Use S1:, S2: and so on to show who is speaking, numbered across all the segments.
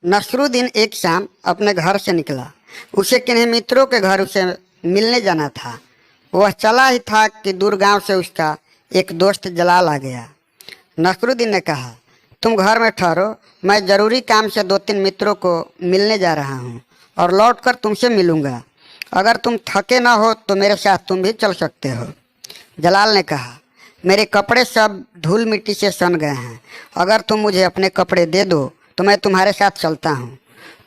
S1: नसरुद्दीन एक शाम अपने घर से निकला। उसे किन्हीं मित्रों के घर उसे मिलने जाना था। वह चला ही था कि दूर गांव से उसका एक दोस्त जलाल आ गया। नसरुद्दीन ने कहा, तुम घर में ठहरो, मैं ज़रूरी काम से 2-3 मित्रों को मिलने जा रहा हूँ और लौटकर तुमसे मिलूँगा। अगर तुम थके ना हो तो मेरे साथ तुम भी चल सकते हो। जलाल ने कहा, मेरे कपड़े सब धूल मिट्टी से सन गए हैं। अगर तुम मुझे अपने कपड़े दे दो तो मैं तुम्हारे साथ चलता हूँ।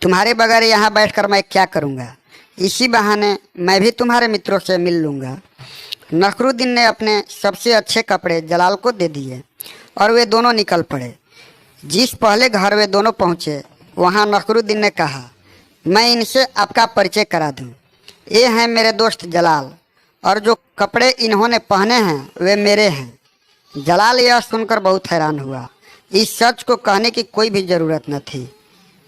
S1: तुम्हारे बगैर यहाँ बैठकर मैं क्या करूँगा? इसी बहाने मैं भी तुम्हारे मित्रों से मिल लूँगा। नसरुद्दीन ने अपने सबसे अच्छे कपड़े जलाल को दे दिए और वे दोनों निकल पड़े। जिस पहले घर वे दोनों पहुँचे वहाँ नसरुद्दीन ने कहा, मैं इनसे आपका परिचय करा दूँ। ये हैं मेरे दोस्त जलाल, और जो कपड़े इन्होंने पहने हैं वे मेरे हैं। जलाल यह सुनकर बहुत हैरान हुआ। इस सच को कहने की कोई भी ज़रूरत न थी।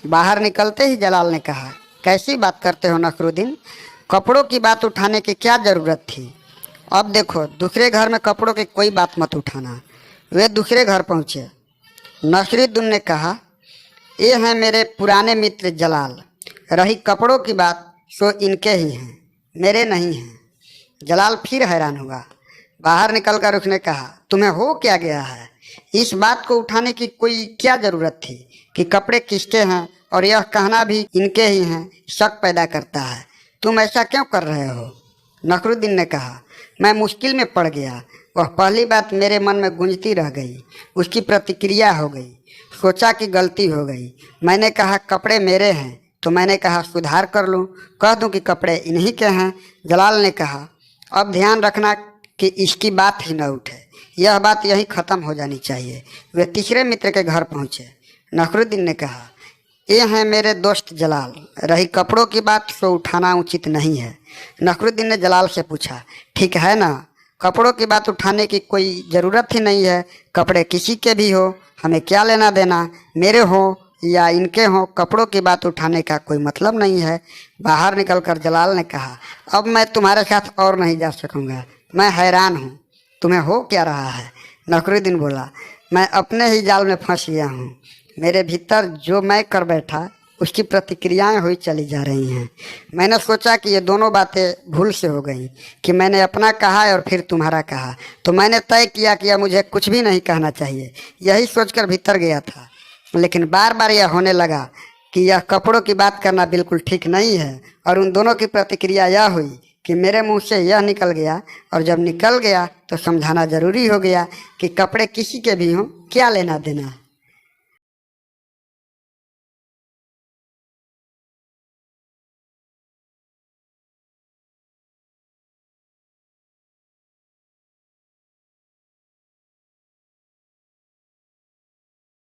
S1: बाहर निकलते ही जलाल ने कहा, कैसी बात करते हो नसरुद्दीन? कपड़ों की बात उठाने की क्या ज़रूरत थी? अब देखो, दूसरे घर में कपड़ों की कोई बात मत उठाना। वे दूसरे घर पहुँचे। नसरुद्दीन ने कहा, ये हैं मेरे पुराने मित्र जलाल। रही कपड़ों की बात सो इनके ही हैं, मेरे नहीं हैं। जलाल फिर हैरान हुआ। बाहर निकलकर उसने कहा, तुम्हें हो क्या गया है? इस बात को उठाने की कोई क्या ज़रूरत थी कि कपड़े किसके हैं, और यह कहना भी इनके ही हैं शक पैदा करता है। तुम ऐसा क्यों कर रहे हो? नसरुद्दीन ने कहा, मैं मुश्किल में पड़ गया। वह पहली बात मेरे मन में गूंजती रह गई, उसकी प्रतिक्रिया हो गई। सोचा कि गलती हो गई। मैंने कहा कपड़े मेरे हैं, तो मैंने कहा सुधार कर लूँ, कह दूँ कि कपड़े इन्हीं के हैं। जलाल ने कहा, अब ध्यान रखना कि इसकी बात ही न उठे। यह बात यहीं ख़त्म हो जानी चाहिए। वे तीसरे मित्र के घर पहुँचे। नसरुद्दीन ने कहा, ये हैं मेरे दोस्त जलाल। रही कपड़ों की बात तो उठाना उचित नहीं है। नसरुद्दीन ने जलाल से पूछा, ठीक है ना? कपड़ों की बात उठाने की कोई ज़रूरत ही नहीं है। कपड़े किसी के भी हो, हमें क्या लेना देना? मेरे हो या इनके हों, कपड़ों की बात उठाने का कोई मतलब नहीं है। बाहर निकलकर जलाल ने कहा, अब मैं तुम्हारे साथ और नहीं जा सकूँगा। मैं हैरान हूँ, तुम्हें हो क्या रहा है? नसरुद्दीन बोला, मैं अपने ही जाल में फंस गया हूँ। मेरे भीतर जो मैं कर बैठा उसकी प्रतिक्रियाएं हुई चली जा रही हैं। मैंने सोचा कि ये दोनों बातें भूल से हो गई कि मैंने अपना कहा और फिर तुम्हारा कहा, तो मैंने तय किया कि अब मुझे कुछ भी नहीं कहना चाहिए। यही सोचकर भीतर गया था, लेकिन बार बार यह होने लगा कि यह कपड़ों की बात करना बिल्कुल ठीक नहीं है। और उन दोनों की प्रतिक्रिया यह हुई कि मेरे मुंह से यह निकल गया, और जब निकल गया तो समझाना ज़रूरी हो गया कि कपड़े किसी के भी हों, क्या लेना देना।